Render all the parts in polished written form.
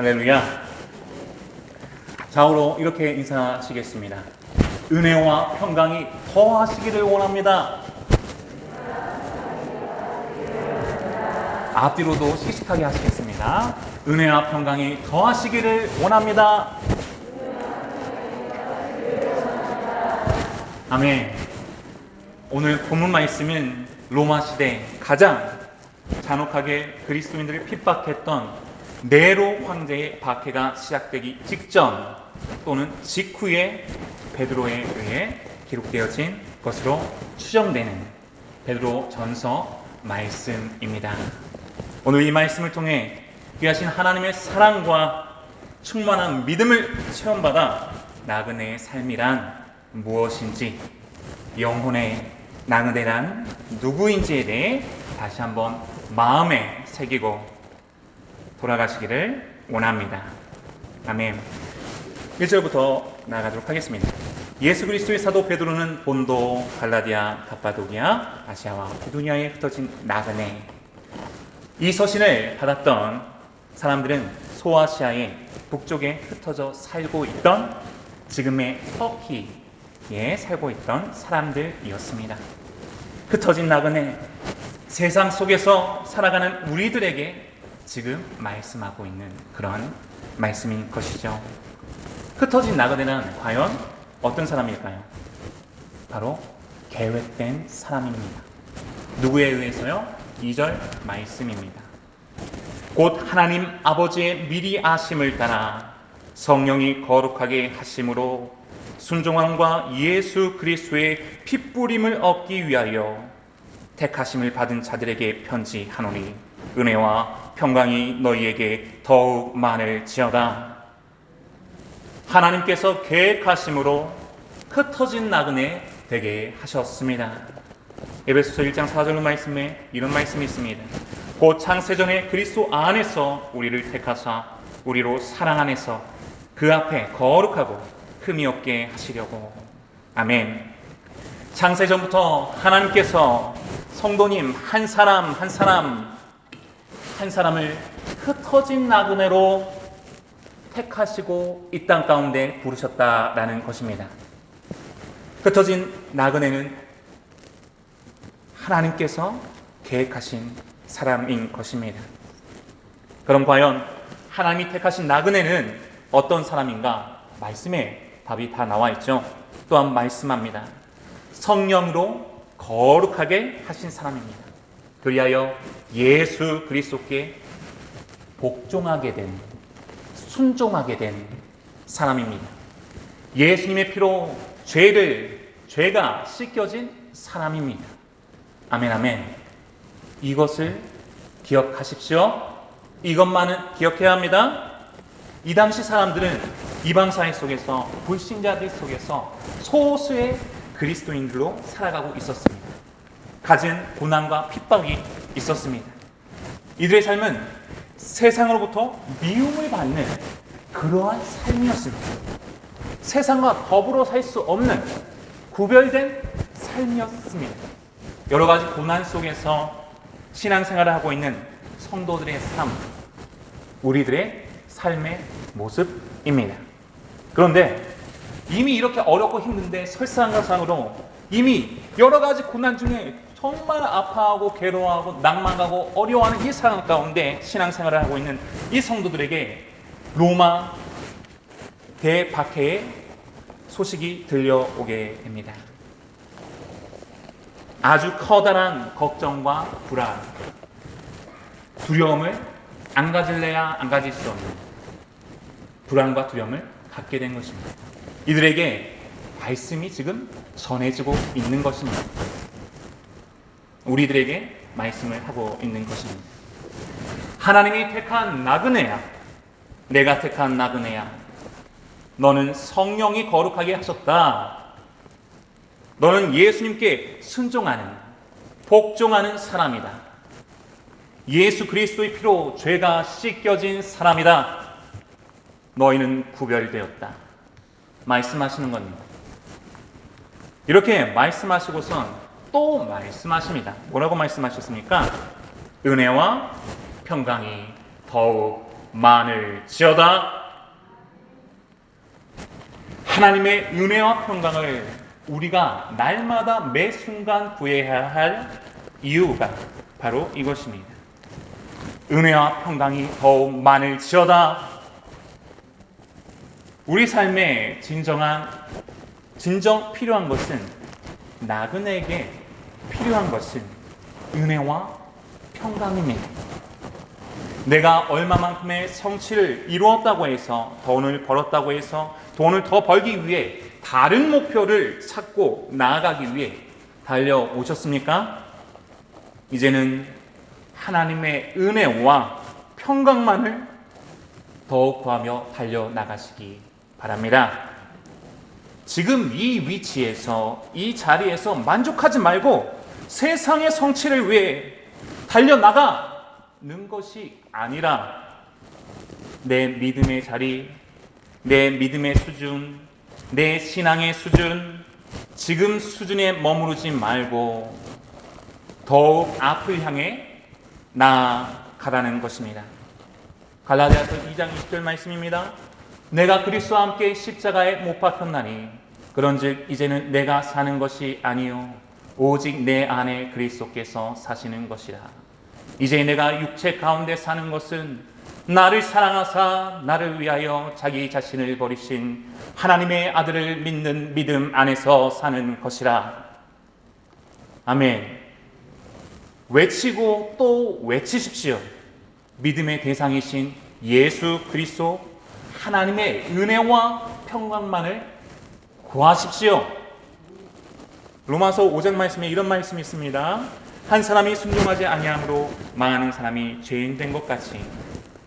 할렐루야. 좌우로 이렇게 인사하시겠습니다. 은혜와 평강이 더하시기를 원합니다. 앞뒤로도 씩씩하게 하시겠습니다. 은혜와 평강이 더하시기를 원합니다. 아멘. 오늘 본문 말씀은 로마 시대 가장 잔혹하게 그리스도인들을 핍박했던 네로 황제의 박해가 시작되기 직전 또는 직후에 베드로에 의해 기록되어진 것으로 추정되는 베드로 전서 말씀입니다. 오늘 이 말씀을 통해 귀하신 하나님의 사랑과 충만한 믿음을 체험받아 나그네의 삶이란 무엇인지, 영혼의 나그네란 누구인지에 대해 다시 한번 마음에 새기고 돌아가시기를 원합니다. 아멘. 1절부터 나아가도록 하겠습니다. 예수 그리스도의 사도 베드로는 본도, 갈라디아, 갑바도기아, 아시아와 비두니아에 흩어진 나그네. 이 서신을 받았던 사람들은 소아시아의 북쪽에 흩어져 살고 있던 지금의 터키에 살고 있던 사람들이었습니다. 흩어진 나그네, 세상 속에서 살아가는 우리들에게 지금 말씀하고 있는 그런 말씀인 것이죠. 흩어진 나그네는 과연 어떤 사람일까요? 바로 계획된 사람입니다. 누구에 의해서요? 2절 말씀입니다. 곧 하나님 아버지의 미리 아심을 따라 성령이 거룩하게 하심으로 순종함과 예수 그리스도의 핏부림을 얻기 위하여 택하심을 받은 자들에게 편지하노니 은혜와 평강이 너희에게 더욱 많을지어다. 하나님께서 계획하심으로 흩어진 나그네 되게 하셨습니다. 에베소서 1장 4절 말씀에 이런 말씀이 있습니다. 곧 창세전에 그리스도 안에서 우리를 택하사 우리로 사랑 안에서 그 앞에 거룩하고 흠이 없게 하시려고. 아멘. 창세전부터 하나님께서 성도님 한 사람을 흩어진 나그네로 택하시고 이 땅 가운데 부르셨다라는 것입니다. 흩어진 나그네는 하나님께서 계획하신 사람인 것입니다. 그럼 과연 하나님이 택하신 나그네는 어떤 사람인가? 말씀에 답이 다 나와 있죠. 또한 말씀합니다. 성령으로 거룩하게 하신 사람입니다. 그리하여 예수 그리스도께 복종하게 된, 순종하게 된 사람입니다. 예수님의 피로 죄가 씻겨진 사람입니다. 아멘, 아멘. 이것을 기억하십시오. 이것만은 기억해야 합니다. 이 당시 사람들은 이방사회 속에서, 불신자들 속에서 소수의 그리스도인들로 살아가고 있었습니다. 갖은 고난과 핍박이 있었습니다. 이들의 삶은 세상으로부터 미움을 받는 그러한 삶이었습니다. 세상과 더불어 살 수 없는 구별된 삶이었습니다. 여러 가지 고난 속에서 신앙생활을 하고 있는 성도들의 삶, 우리들의 삶의 모습입니다. 그런데 이미 이렇게 어렵고 힘든데 설상가상으로 이미 여러 가지 고난 중에 정말 아파하고 괴로워하고 낭망하고 어려워하는 이 상황 가운데 신앙생활을 하고 있는 이 성도들에게 로마 대박해의 소식이 들려오게 됩니다. 아주 커다란 걱정과 불안, 두려움을 안 가질래야 안 가질 수 없는 불안과 두려움을 갖게 된 것입니다. 이들에게 말씀이 지금 전해지고 있는 것입니다. 우리들에게 말씀을 하고 있는 것입니다. 하나님이 택한 나그네야, 내가 택한 나그네야, 너는 성령이 거룩하게 하셨다. 너는 예수님께 순종하는, 복종하는 사람이다. 예수 그리스도의 피로 죄가 씻겨진 사람이다. 너희는 구별되었다. 말씀하시는 겁니다. 이렇게 말씀하시고선 또 말씀하십니다. 뭐라고 말씀하셨습니까? 은혜와 평강이 더욱 많을지어다. 하나님의 은혜와 평강을 우리가 날마다 매 순간 구해야 할 이유가 바로 이것입니다. 은혜와 평강이 더욱 많을지어다. 우리 삶에 진정 필요한 것은, 나그네에게 필요한 것은 은혜와 평강입니다. 내가 얼마만큼의 성취를 이루었다고 해서, 돈을 벌었다고 해서 돈을 더 벌기 위해 다른 목표를 찾고 나아가기 위해 달려오셨습니까? 이제는 하나님의 은혜와 평강만을 더욱 구하며 달려나가시기 바랍니다. 지금 이 위치에서, 이 자리에서 만족하지 말고 세상의 성취를 위해 달려나가는 것이 아니라, 내 믿음의 자리, 내 믿음의 수준, 내 신앙의 수준, 지금 수준에 머무르지 말고 더욱 앞을 향해 나아가라는 것입니다. 갈라디아서 2장 20절 말씀입니다. 내가 그리스도와 함께 십자가에 못 박혔나니 그런즉 이제는 내가 사는 것이 아니요 오직 내 안에 그리스도께서 사시는 것이라. 이제 내가 육체 가운데 사는 것은 나를 사랑하사 나를 위하여 자기 자신을 버리신 하나님의 아들을 믿는 믿음 안에서 사는 것이라. 아멘. 외치고 또 외치십시오. 믿음의 대상이신 예수 그리스도 하나님의 은혜와 평강만을 구하십시오. 로마서 5장 말씀에 이런 말씀이 있습니다. 한 사람이 순종하지 아니함으로 많은 사람이 죄인 된 것 같이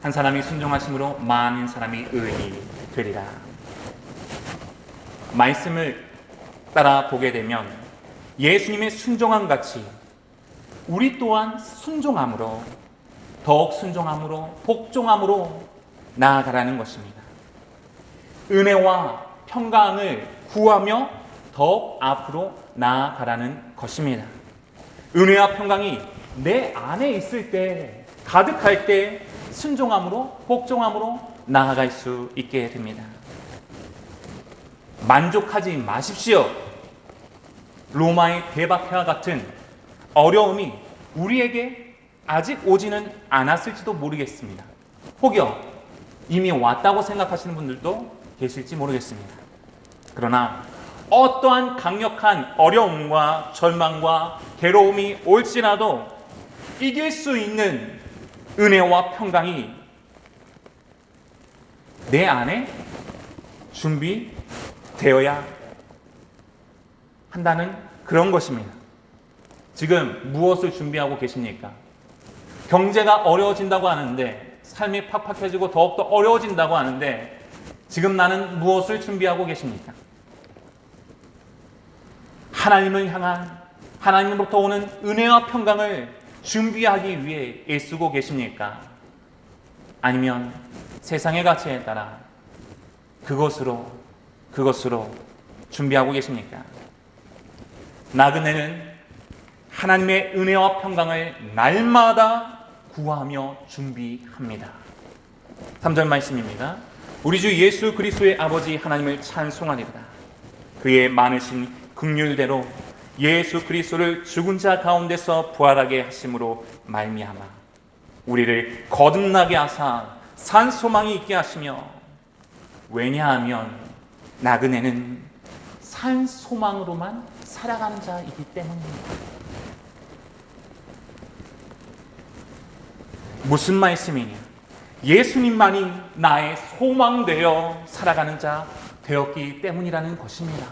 한 사람이 순종하심으로 많은 사람이 의인이 되리라. 말씀을 따라 보게 되면 예수님의 순종함 같이 우리 또한 순종함으로, 더욱 순종함으로, 복종함으로 나아가라는 것입니다. 은혜와 평강을 구하며 더욱 앞으로 나아가라는 것입니다. 은혜와 평강이 내 안에 있을 때, 가득할 때 순종함으로, 복종함으로 나아갈 수 있게 됩니다. 만족하지 마십시오. 로마의 대박해와 같은 어려움이 우리에게 아직 오지는 않았을지도 모르겠습니다. 혹여 이미 왔다고 생각하시는 분들도 계실지 모르겠습니다. 그러나 어떠한 강력한 어려움과 절망과 괴로움이 올지라도 이길 수 있는 은혜와 평강이 내 안에 준비되어야 한다는 그런 것입니다. 지금 무엇을 준비하고 계십니까? 경제가 어려워진다고 하는데, 삶이 팍팍해지고 더욱더 어려워진다고 하는데, 지금 나는 무엇을 준비하고 계십니까? 하나님을 향한, 하나님으로부터 오는 은혜와 평강을 준비하기 위해 애쓰고 계십니까? 아니면 세상의 가치에 따라 그것으로 준비하고 계십니까? 나그네는 하나님의 은혜와 평강을 날마다 구하며 준비합니다. 3절 말씀입니다. 우리 주 예수 그리스도의 아버지 하나님을 찬송하리라. 그의 많으신 긍휼대로 예수 그리스도를 죽은 자 가운데서 부활하게 하심으로 말미암아 우리를 거듭나게 하사 산 소망이 있게 하시며, 왜냐하면 나그네는 산 소망으로만 살아가는 자이기 때문입니다. 무슨 말씀이냐? 예수님만이 나의 소망되어 살아가는 자 되었기 때문이라는 것입니다.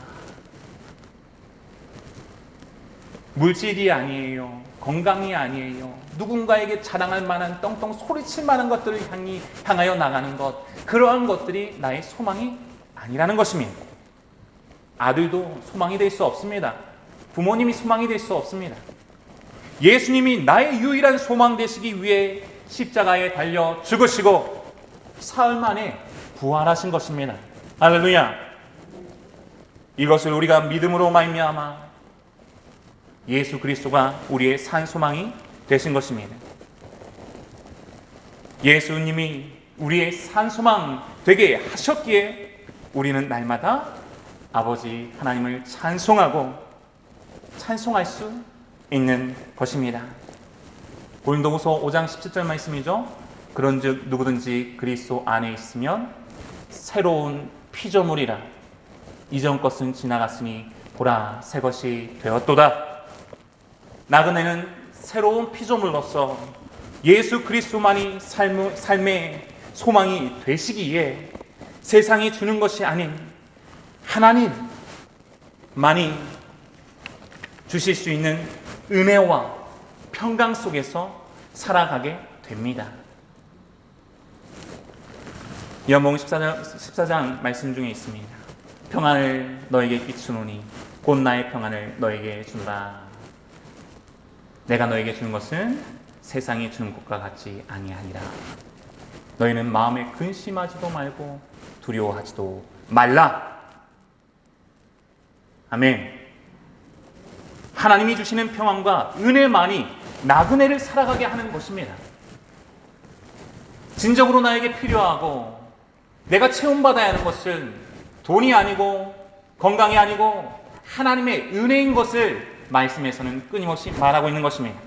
물질이 아니에요. 건강이 아니에요. 누군가에게 자랑할 만한, 떵떵 소리칠 만한 것들을 향하여 나가는 것, 그러한 것들이 나의 소망이 아니라는 것입니다. 아들도 소망이 될 수 없습니다. 부모님이 소망이 될 수 없습니다. 예수님이 나의 유일한 소망 되시기 위해 십자가에 달려 죽으시고 사흘 만에 부활하신 것입니다. 할렐루야. 이것을 우리가 믿음으로 말미암아 예수 그리스도가 우리의 산 소망이 되신 것입니다. 예수님이 우리의 산소망 되게 하셨기에 우리는 날마다 아버지 하나님을 찬송할 수 있는 것입니다. 고린도후서 5장 17절 말씀이죠. 그런즉 누구든지 그리스도 안에 있으면 새로운 피조물이라. 이전 것은 지나갔으니 보라 새 것이 되었도다. 나그네는 새로운 피조물로서 예수 그리스도만이 삶의 소망이 되시기에 세상이 주는 것이 아닌 하나님만이 주실 수 있는 은혜와 평강 속에서 살아가게 됩니다. 요한복음 14장 말씀 중에 있습니다. 평안을 너에게 끼치노니 곧 나의 평안을 너에게 준다. 내가 너에게 주는 것은 세상이 주는 것과 같지 아니하니라. 너희는 마음에 근심하지도 말고 두려워하지도 말라. 아멘. 하나님이 주시는 평안과 은혜만이 나그네를 살아가게 하는 것입니다. 진정으로 나에게 필요하고 내가 체험받아야 하는 것은 돈이 아니고 건강이 아니고 하나님의 은혜인 것을 말씀에서는 끊임없이 말하고 있는 것입니다.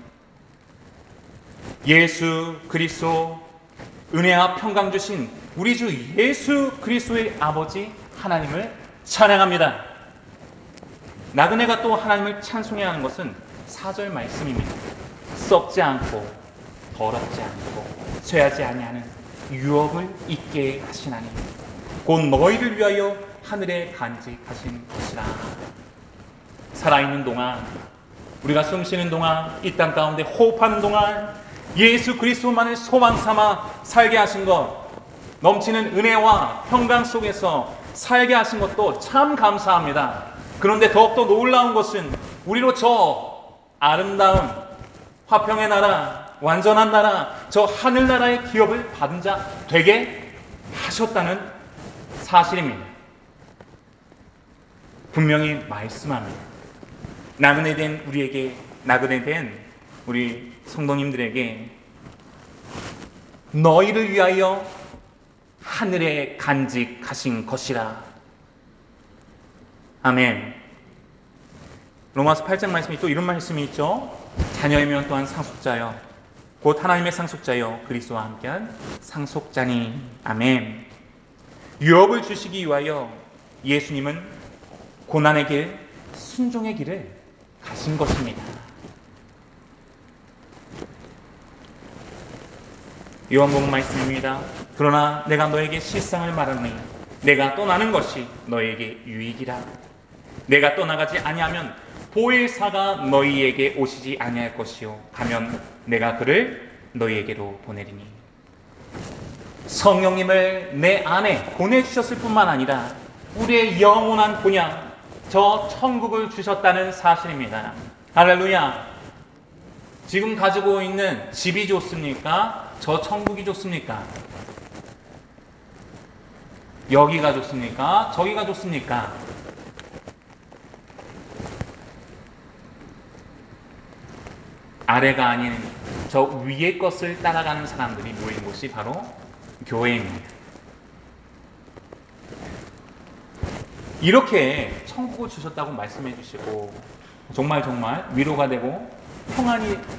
예수 그리스도 은혜와 평강 주신 우리 주 예수 그리스도의 아버지 하나님을 찬양합니다. 나그네가 또 하나님을 찬송해야 하는 것은 4절 말씀입니다. 썩지 않고 더럽지 않고 쇠하지 아니하는 유업을 있게 하시나니 곧 너희를 위하여 하늘에 간직하신 것이라. 살아있는 동안, 우리가 숨쉬는 동안, 이 땅 가운데 호흡하는 동안 예수 그리스도만을 소망 삼아 살게 하신 것, 넘치는 은혜와 평강 속에서 살게 하신 것도 참 감사합니다. 그런데 더욱더 놀라운 것은 우리로 저 아름다운 화평의 나라, 완전한 나라, 저 하늘나라의 기업을 받은 자 되게 하셨다는 사실입니다. 분명히 말씀합니다. 나그네 된 우리 성도님들에게 너희를 위하여 하늘에 간직하신 것이라. 아멘. 로마서 8장 말씀이 또 이런 말씀이 있죠. 자녀이면 또한 상속자여 곧 하나님의 상속자여 그리스도와 함께한 상속자니. 아멘. 유업을 주시기 위하여 예수님은 고난의 길, 순종의 길을 가신 것입니다. 요한복음 말씀입니다. 그러나 내가 너에게 실상을 말하노니 내가 떠나는 것이 너에게 유익이라. 내가 떠나가지 아니하면 보혜사가 너희에게 오시지 아니할 것이요 가면 내가 그를 너희에게로 보내리니. 성령님을 내 안에 보내주셨을 뿐만 아니라 우리의 영원한 본향, 저 천국을 주셨다는 사실입니다. 할렐루야. 지금 가지고 있는 집이 좋습니까? 저 천국이 좋습니까? 여기가 좋습니까? 저기가 좋습니까? 아래가 아닌 저 위의 것을 따라가는 사람들이 모인 곳이 바로 교회입니다. 이렇게 천국을 주셨다고 말씀해 주시고 정말 위로가 되고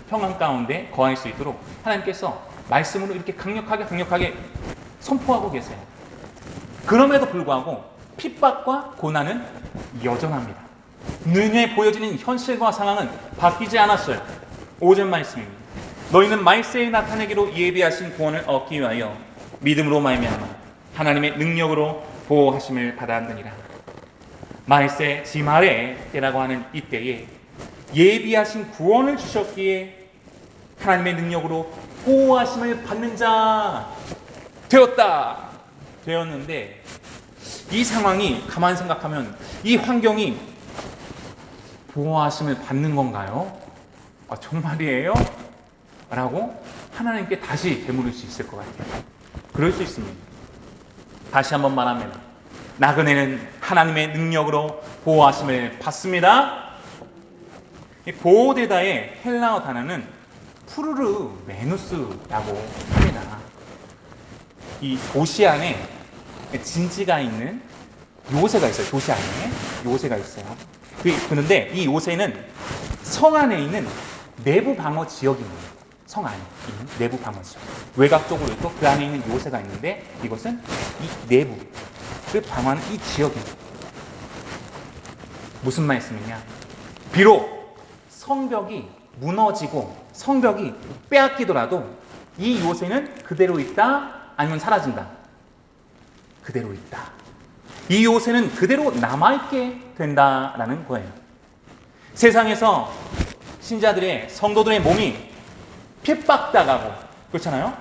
평안 가운데 거할 수 있도록 하나님께서 말씀으로 이렇게 강력하게 선포하고 계세요. 그럼에도 불구하고 핍박과 고난은 여전합니다. 눈에 보여지는 현실과 상황은 바뀌지 않았어요. 5절 말씀입니다. 너희는 말세에 나타내기로 예비하신 구원을 얻기 위하여 믿음으로 말미암아 하나님의 능력으로 보호하심을 받았느니라. 말세 지말의 때라고 하는 이때에 예비하신 구원을 주셨기에 하나님의 능력으로 보호하심을 받는 자 되었는데 이 상황이 가만히 생각하면 이 환경이 보호하심을 받는 건가요? 정말이에요? 라고 하나님께 다시 되물을 수 있을 것 같아요. 그럴 수 있습니다. 다시 한번 말합니다. 나그네는 하나님의 능력으로 보호하심을 받습니다. 보호대다의 헬라어 단어는 푸르르메누스라고 합니다. 이 도시 안에 진지가 있는 요새가 있어요. 도시 안에 요새가 있어요. 그런데 이 요새는 성 안에 있는 내부 방어 지역입니다. 성 안에 있는 내부 방어 지역. 외곽 쪽으로 또 그 안에 있는 요새가 있는데 이것은 이 내부를 방어하는 이 지역입니다. 무슨 말씀이냐? 비록 성벽이 무너지고 성벽이 빼앗기더라도 이 요새는 그대로 있다, 아니면 사라진다. 그대로 있다. 이 요새는 그대로 남아있게 된다라는 거예요. 세상에서 신자들의 성도들의 몸이 핍박당하고 그렇잖아요.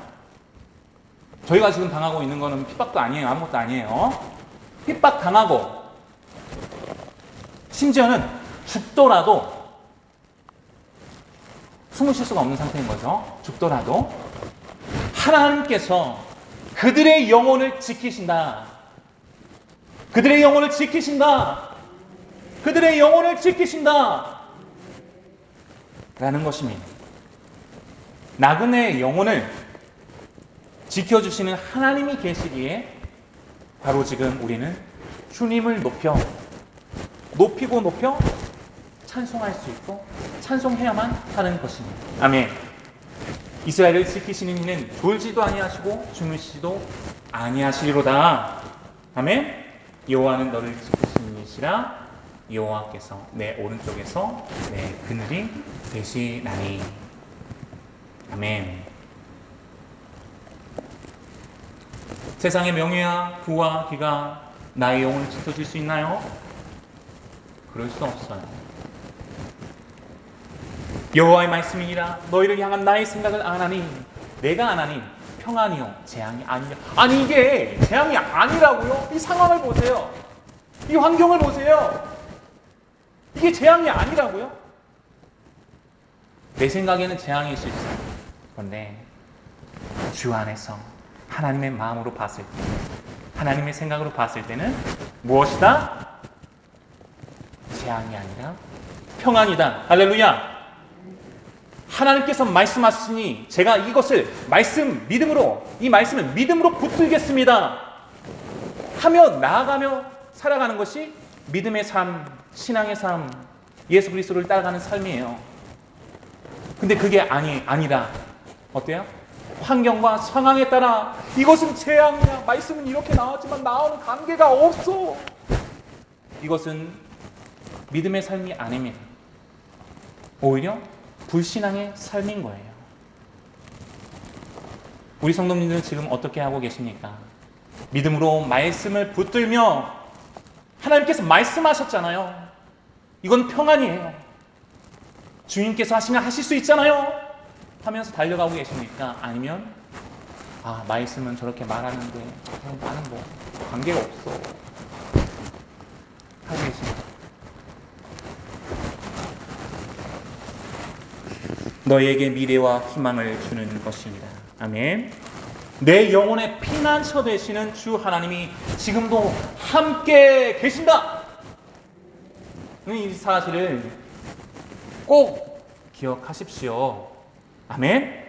저희가 지금 당하고 있는 거는 핍박도 아니에요. 아무것도 아니에요. 핍박당하고 심지어는 죽더라도 숨을 쉴 수가 없는 상태인 거죠. 죽더라도 하나님께서 그들의 영혼을 지키신다. 그들의 영혼을 지키신다. 그들의 영혼을 지키신다. 라는 것입니다. 나그네의 영혼을 지켜주시는 하나님이 계시기에 바로 지금 우리는 주님을 높이고 높여 찬송할 수 있고 찬송해야만 하는 것입니다. 아멘. 이스라엘을 지키시는 이는 졸지도 아니하시고 주무시지도 아니하시리로다. 아멘. 여호와는 너를 지키시는 이시라. 여호와께서 내 오른쪽에서 내 그늘이 되시나니. 아멘. 세상의 명예와 부와 기가 나의 영혼을 지켜줄 수 있나요? 그럴 수 없어요. 여호와의 말씀이니라. 너희를 향한 나의 생각을 아나니 내가 아나니 평안이요 재앙이 아니냐. 아니 이게 재앙이 아니라고요? 이 상황을 보세요. 이 환경을 보세요. 이게 재앙이 아니라고요? 내 생각에는 재앙일 수 있어요. 그런데 주 안에서 하나님의 마음으로 봤을 때, 하나님의 생각으로 봤을 때는 무엇이다? 재앙이 아니라 평안이다. 할렐루야. 하나님께서 말씀하시니 제가 이것을 믿음으로, 이 말씀을 믿음으로 붙들겠습니다 하며 나아가며 살아가는 것이 믿음의 삶, 신앙의 삶, 예수 그리스도를 따라가는 삶이에요. 근데 그게 아니다. 어때요? 환경과 상황에 따라 이것은 재앙이야. 말씀은 이렇게 나왔지만 나오는 관계가 없어. 이것은 믿음의 삶이 아닙니다. 오히려 불신앙의 삶인 거예요. 우리 성도님들은 지금 어떻게 하고 계십니까? 믿음으로 말씀을 붙들며 하나님께서 말씀하셨잖아요. 이건 평안이에요. 주님께서 하시면 하실 수 있잖아요 하면서 달려가고 계십니까? 아니면 말씀은 저렇게 말하는데 나는 뭐 관계가 없어 하고 계십니까? 너희에게 미래와 희망을 주는 것입니다. 아멘. 내 영혼의 피난처 되시는 주 하나님이 지금도 함께 계신다. 이 사실을 꼭 기억하십시오. 아멘.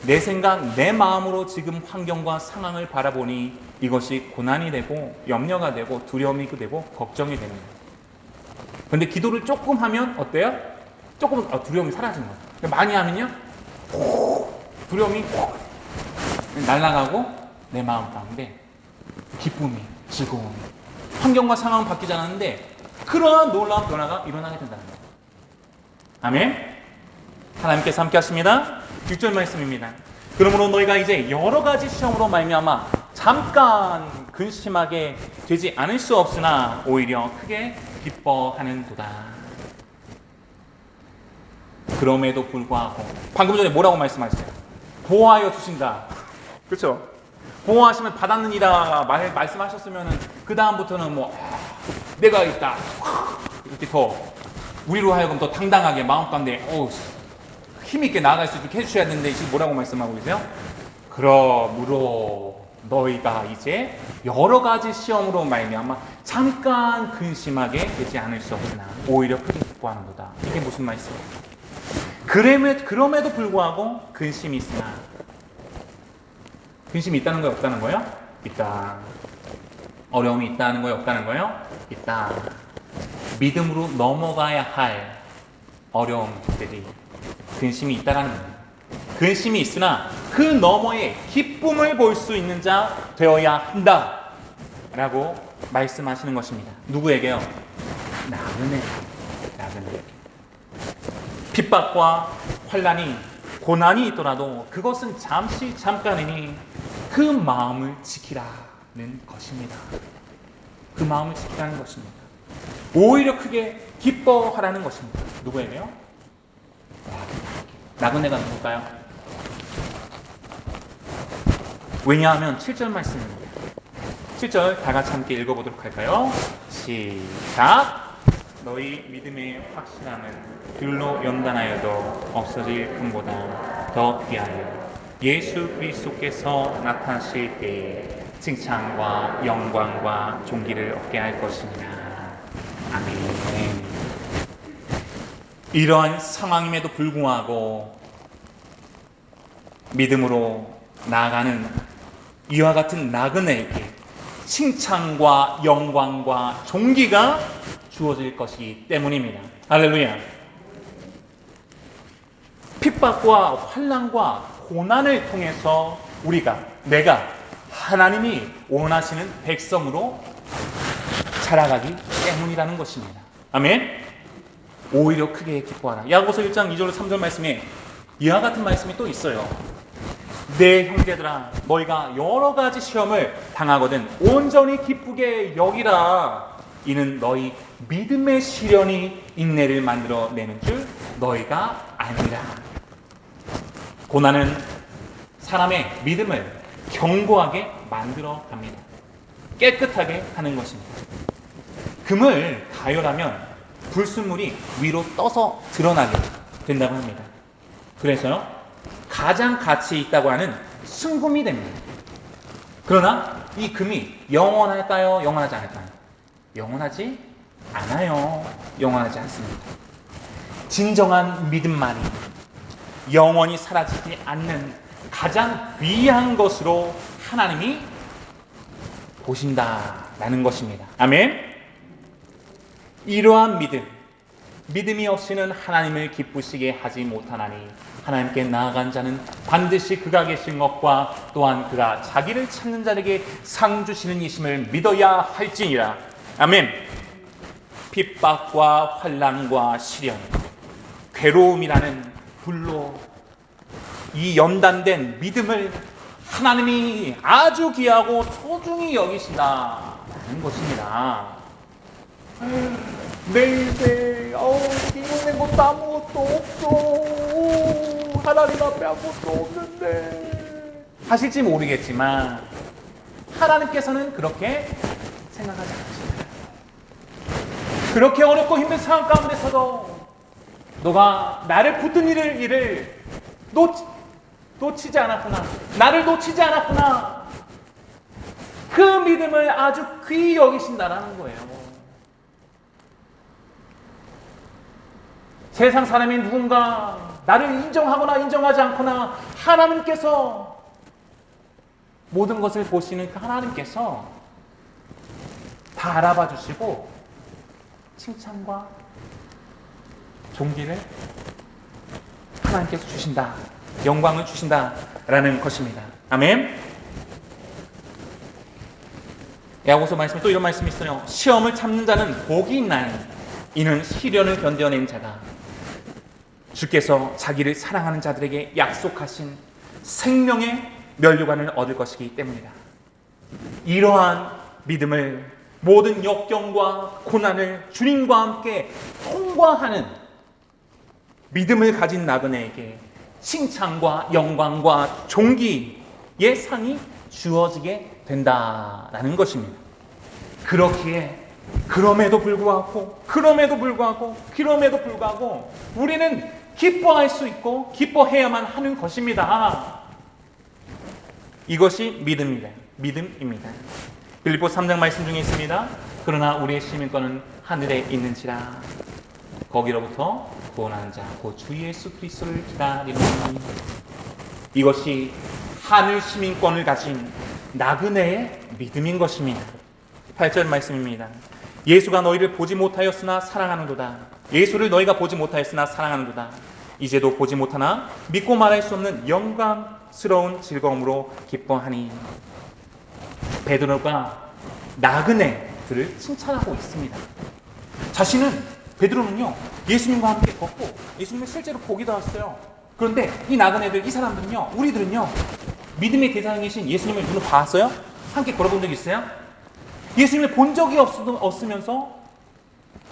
내 생각, 내 마음으로 지금 환경과 상황을 바라보니 이것이 고난이 되고 염려가 되고 두려움이 되고 걱정이 됩니다. 그런데 기도를 조금 하면 어때요? 조금 두려움이 사라지는 거예요. 많이 하면요 두려움이 날아가고 내 마음 가운데 기쁨이, 즐거움이, 환경과 상황은 바뀌지 않았는데 그러한 놀라운 변화가 일어나게 된다는 거예요. 아멘. 하나님께서 함께 하십니다. 6절 말씀입니다. 그러므로 너희가 이제 여러 가지 시험으로 말미암아 잠깐 근심하게 되지 않을 수 없으나 오히려 크게 기뻐하는도다. 그럼에도 불구하고 방금 전에 뭐라고 말씀하셨어요? 보호하여 주신다. 그렇죠? 보호하심을 받았느니라 말씀하셨으면 그 다음부터는 내가 있다 이렇게 더 우리로 하여금 더 당당하게 마음 가운데 힘있게 나아갈 수 있게 해주셔야 되는데 지금 뭐라고 말씀하고 계세요? 그러므로 너희가 이제 여러 가지 시험으로 말미암아 잠깐 근심하게 되지 않을 수 없으나 오히려 크게 기뻐하는도다. 이게 무슨 말씀이에요? 그럼에도 불구하고 근심이 있으나 근심이 있다는 거예요, 없다는 거예요? 있다. 어려움이 있다는 거예요, 없다는 거예요? 있다. 믿음으로 넘어가야 할 어려움들이 근심이 있다라는 겁니다. 근심이 있으나 그 너머에 기쁨을 볼 수 있는 자 되어야 한다 라고 말씀하시는 것입니다. 누구에게요? 나그네에게. 핍박과 환난이 고난이 있더라도 그것은 잠깐이니 그 마음을 지키라는 것입니다. 그 마음을 지키라는 것입니다. 오히려 크게 기뻐하라는 것입니다. 누구에게요? 나그네가 누굴까요? 왜냐하면 7절 말씀입니다. 7절 다 같이 함께 읽어보도록 할까요? 시작! 너희 믿음의 확실함은 들로 연단하여도 없어질 금보다 더 귀하여 예수 그리스도께서 나타나실 때에 칭찬과 영광과 존귀를 얻게 할 것입니다. 아멘. 이러한 상황임에도 불구하고 믿음으로 나아가는 이와 같은 나그네에게 칭찬과 영광과 존귀가 주어질 것이기 때문입니다. 할렐루야. 핍박과 환난과 고난을 통해서 내가 하나님이 원하시는 백성으로 자라가기 때문이라는 것입니다. 아멘. 오히려 크게 기뻐하라. 야고보서 1장 2절 3절 말씀에 이와 같은 말씀이 또 있어요. 내 형제들아 너희가 여러 가지 시험을 당하거든 온전히 기쁘게 여기라. 이는 너희 믿음의 시련이 인내를 만들어내는 줄 너희가 아니라. 고난은 사람의 믿음을 견고하게 만들어 갑니다. 깨끗하게 하는 것입니다. 금을 가열하면 불순물이 위로 떠서 드러나게 된다고 합니다. 그래서요 가장 가치 있다고 하는 순금이 됩니다. 그러나 이 금이 영원할까요? 영원하지 않을까요? 영원하지 않아요. 영원하지 않습니다. 진정한 믿음만이 영원히 사라지지 않는 가장 귀한 것으로 하나님이 보신다라는 것입니다. 아멘. 이러한 믿음이 없이는 하나님을 기쁘시게 하지 못하나니 하나님께 나아간 자는 반드시 그가 계신 것과 또한 그가 자기를 찾는 자에게 상 주시는 이심을 믿어야 할지니라. 아멘. 핍박과 환난과 시련, 괴로움이라는 불로 이 연단된 믿음을 하나님이 아주 귀하고 소중히 여기신다는 것입니다. 내 인생 이겨낸 것도 아무것도 없어. 하나님 앞에 아무것도 없는데 하실지 모르겠지만 하나님께서는 그렇게 생각하지 않으십니다. 그렇게 어렵고 힘든 상황 가운데서도 너가 나를 붙든 일을 놓치지 않았구나. 나를 놓치지 않았구나. 그 믿음을 아주 귀히 여기신다라는 거예요. 세상 사람이 누군가 나를 인정하거나 인정하지 않거나 하나님께서 모든 것을 보시는 그 하나님께서 다 알아봐 주시고 칭찬과 존귀를 하나님께서 주신다. 영광을 주신다라는 것입니다. 아멘. 야고보서 말씀에 또 이런 말씀이 있어요. 시험을 참는 자는 복이 있나니 이는 시련을 견뎌낸 자가 주께서 자기를 사랑하는 자들에게 약속하신 생명의 면류관을 얻을 것이기 때문이다. 이러한 믿음을 모든 역경과 고난을 주님과 함께 통과하는 믿음을 가진 나그네에게 칭찬과 영광과 존귀의 상이 주어지게 된다라는 것입니다. 그렇기에 그럼에도 불구하고 우리는 기뻐할 수 있고 기뻐해야만 하는 것입니다. 이것이 믿음입니다. 빌립보서 3장 말씀 중에 있습니다. 그러나 우리의 시민권은 하늘에 있는지라 거기로부터 구원하는 자 곧 주 예수 그리스도를 기다리노니. 이것이 하늘 시민권을 가진 나그네의 믿음인 것입니다. 8절 말씀입니다. 예수가 너희를 보지 못하였으나 사랑하는도다. 예수를 너희가 보지 못하였으나 사랑하는도다. 이제도 보지 못하나 믿고 말할 수 없는 영광스러운 즐거움으로 기뻐하니. 베드로가 나그네들을 칭찬하고 있습니다. 베드로는요, 예수님과 함께 걷고 예수님을 실제로 보기도 했어요. 그런데 이 나그네들, 이 사람들은요, 우리들은요, 믿음의 대상이신 예수님을 눈으로 봤어요? 함께 걸어본 적 있어요? 예수님을 본 적이 없으면서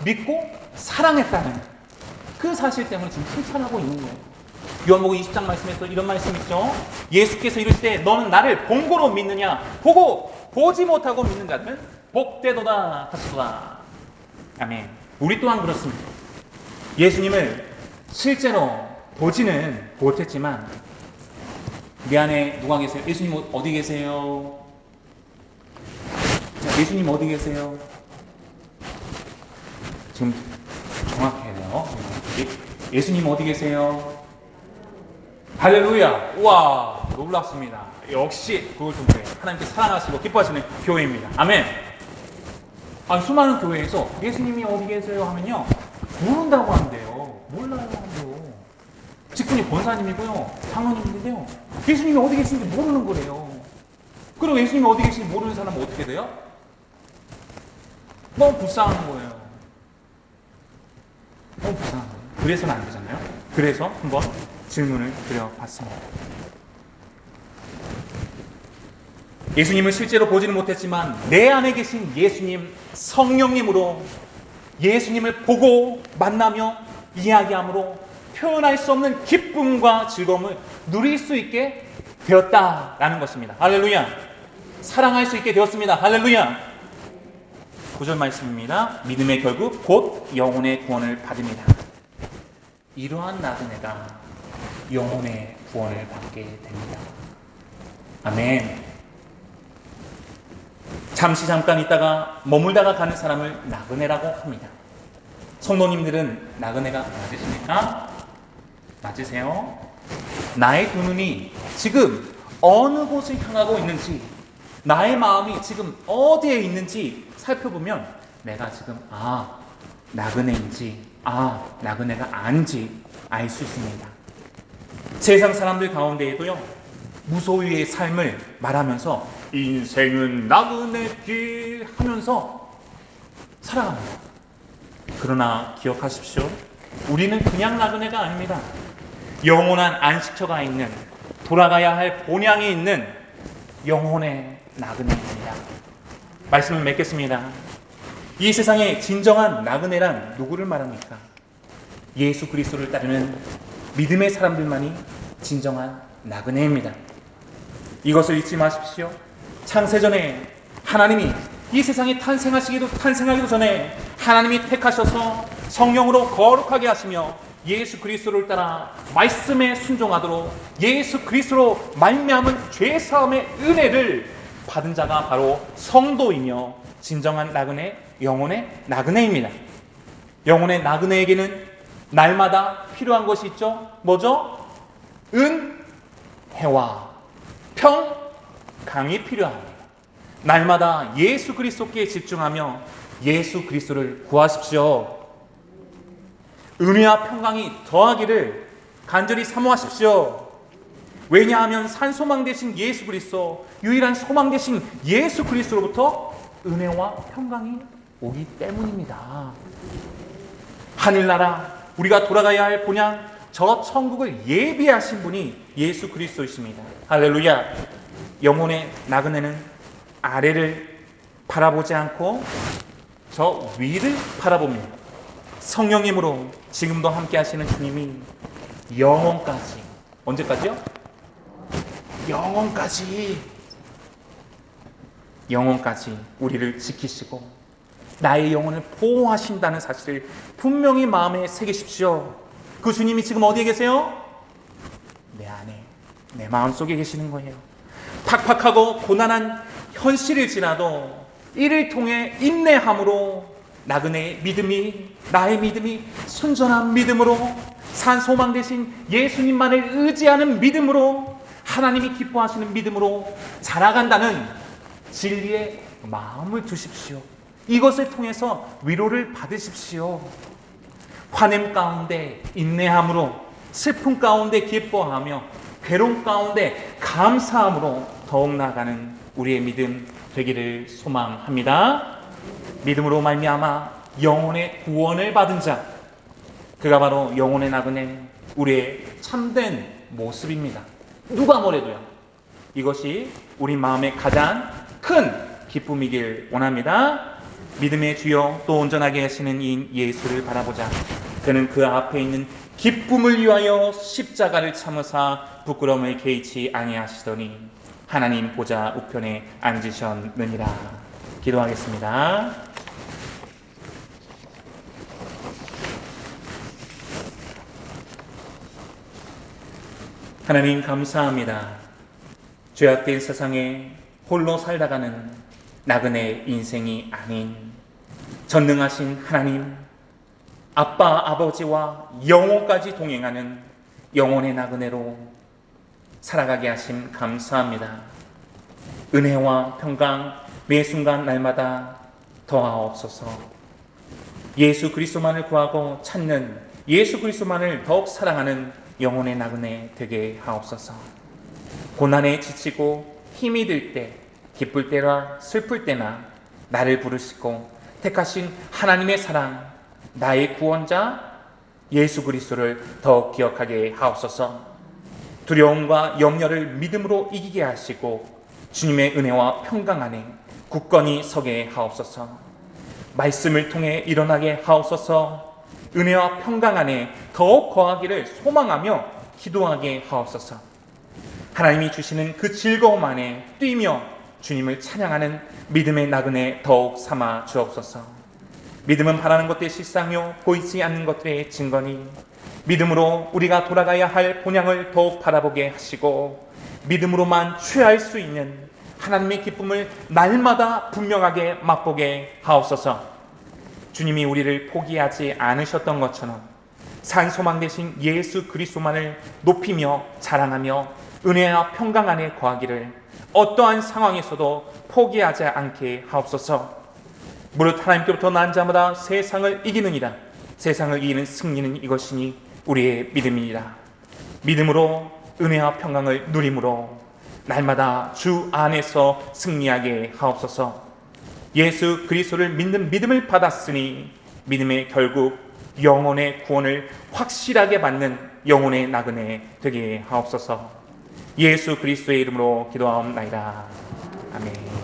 믿고 사랑했다는 그 사실 때문에 지금 칭찬하고 있는 거예요. 요한복음 20장 말씀에서 이런 말씀 있죠. 예수께서 이르시되 너는 나를 본 고로 믿느냐? 보고 보지 못하고 믿는 자들은 복되도다 하시도다. 아멘. 우리 또한 그렇습니다. 예수님을 실제로 보지는 못했지만 내 안에 누가 계세요? 예수님 어디 계세요? 자, 예수님 어디 계세요? 지금 정확해야 돼요. 예수님 어디 계세요? 할렐루야. 우와, 놀랍습니다. 역시 그걸 좀 그래요. 하나님께 사랑하시고 기뻐하시는 교회입니다. 아멘. 수많은 교회에서 예수님이 어디 계세요 하면요, 모른다고 한대요. 몰라요 한대요. 직분이 권사님이고요, 장로님인데요, 예수님이 어디 계신지 모르는 거래요. 그리고 예수님이 어디 계신지 모르는 사람은 어떻게 돼요? 너무 불쌍한 거예요. 너무 불쌍한 거예요. 그래서는 안 되잖아요. 그래서 한번 질문을 드려봤습니다. 예수님을 실제로 보지는 못했지만 내 안에 계신 예수님, 성령님으로 예수님을 보고 만나며 이야기함으로 표현할 수 없는 기쁨과 즐거움을 누릴 수 있게 되었다라는 것입니다. 할렐루야. 사랑할 수 있게 되었습니다. 할렐루야. 9절 말씀입니다. 믿음의 결국 곧 영혼의 구원을 받습니다. 이러한 나그네가 영혼의 구원을 받게 됩니다. 아멘. 잠깐 있다가 머물다가 가는 사람을 나그네라고 합니다. 성도님들은 나그네가 맞으십니까? 맞으세요? 나의 두 눈이 지금 어느 곳을 향하고 있는지, 나의 마음이 지금 어디에 있는지 살펴보면 내가 지금 나그네인지 나그네가 아닌지 알 수 있습니다. 세상 사람들 가운데에도요, 무소유의 삶을 말하면서 인생은 나그네길 하면서 살아갑니다. 그러나 기억하십시오. 우리는 그냥 나그네가 아닙니다. 영원한 안식처가 있는, 돌아가야 할 본향이 있는 영혼의 나그네입니다. 말씀을 맺겠습니다. 이 세상의 진정한 나그네란 누구를 말합니까? 예수 그리스도를 따르는 믿음의 사람들만이 진정한 나그네입니다. 이것을 잊지 마십시오. 창세전에 하나님이 이 세상에 탄생하기도 전에 하나님이 택하셔서 성령으로 거룩하게 하시며 예수 그리스도를 따라 말씀에 순종하도록 예수 그리스도로 말미암은 죄사함의 은혜를 받은 자가 바로 성도이며 진정한 나그네, 영혼의 나그네입니다. 영혼의 나그네에게는 날마다 필요한 것이 있죠. 뭐죠? 은혜와 평강이 필요합니다. 날마다 예수 그리스도께 집중하며 예수 그리스도를 구하십시오. 은혜와 평강이 더하기를 간절히 사모하십시오. 왜냐하면 산소망 되신 예수 그리스도, 유일한 소망 되신 예수 그리스도로부터 은혜와 평강이 오기 때문입니다. 하늘나라, 우리가 돌아가야 할 본향, 저 천국을 예비하신 분이 예수 그리스도이십니다. 할렐루야. 영혼의 나그네는 아래를 바라보지 않고 저 위를 바라봅니다. 성령님으로 지금도 함께 하시는 주님이 영원까지, 언제까지요? 영원까지 우리를 지키시고 나의 영혼을 보호하신다는 사실을 분명히 마음에 새기십시오. 그 주님이 지금 어디에 계세요? 내 안에, 내 마음속에 계시는 거예요. 팍팍하고 고난한 현실일지라도 이를 통해 인내함으로 나그네의 믿음이, 나의 믿음이 순전한 믿음으로, 산소망 대신 예수님만을 의지하는 믿음으로 하나님이 기뻐하시는 믿음으로 자라간다는 진리의 마음을 두십시오. 이것을 통해서 위로를 받으십시오. 환영 가운데 인내함으로, 슬픔 가운데 기뻐하며, 괴로움 가운데 감사함으로 더욱 나아가는 우리의 믿음 되기를 소망합니다. 믿음으로 말미암아 영혼의 구원을 받은 자, 그가 바로 영혼의 나그네, 우리의 참된 모습입니다. 누가 뭐래도요. 이것이 우리 마음의 가장 큰 기쁨이길 원합니다. 믿음의 주여 또 온전하게 하시는 이 예수를 바라보자. 그는 그 앞에 있는 기쁨을 위하여 십자가를 참으사 부끄러움을 개의치 아니하시더니 하나님 보좌 우편에 앉으셨느니라. 기도하겠습니다. 하나님 감사합니다. 죄악된 세상에 홀로 살다가는 나그네 인생이 아닌 전능하신 하나님, 아빠 아버지와 영원까지 동행하는 영혼의 나그네로 살아가게 하심 감사합니다. 은혜와 평강 매 순간 날마다 더하옵소서. 예수 그리스도만을 구하고 찾는, 예수 그리스도만을 더욱 사랑하는 영혼의 나그네 되게 하옵소서. 고난에 지치고 힘이 들 때, 기쁠 때나 슬플 때나 나를 부르시고 택하신 하나님의 사랑, 나의 구원자 예수 그리스도를 더욱 기억하게 하옵소서. 두려움과 염려를 믿음으로 이기게 하시고 주님의 은혜와 평강 안에 굳건히 서게 하옵소서. 말씀을 통해 일어나게 하옵소서. 은혜와 평강 안에 더욱 거하기를 소망하며 기도하게 하옵소서. 하나님이 주시는 그 즐거움 안에 뛰며 주님을 찬양하는 믿음의 나그네 더욱 삼아 주옵소서. 믿음은 바라는 것들의 실상이요 보이지 않는 것들의 증거니 믿음으로 우리가 돌아가야 할 본향을 더욱 바라보게 하시고 믿음으로만 취할 수 있는 하나님의 기쁨을 날마다 분명하게 맛보게 하옵소서. 주님이 우리를 포기하지 않으셨던 것처럼 산소망 되신 예수 그리스도만을 높이며 자랑하며 은혜와 평강 안에 거하기를 어떠한 상황에서도 포기하지 않게 하옵소서. 무릇 하나님께로부터 난 자마다 세상을 이기느니라. 세상을 이기는 승리는 이것이니 우리의 믿음이니라. 믿음으로 은혜와 평강을 누림으로 날마다 주 안에서 승리하게 하옵소서. 예수 그리스도를 믿는 믿음을 받았으니 믿음의 결국 영혼의 구원을 확실하게 받는 영혼의 나그네 되게 하옵소서. 예수 그리스도의 이름으로 기도하옵나이다. 아멘.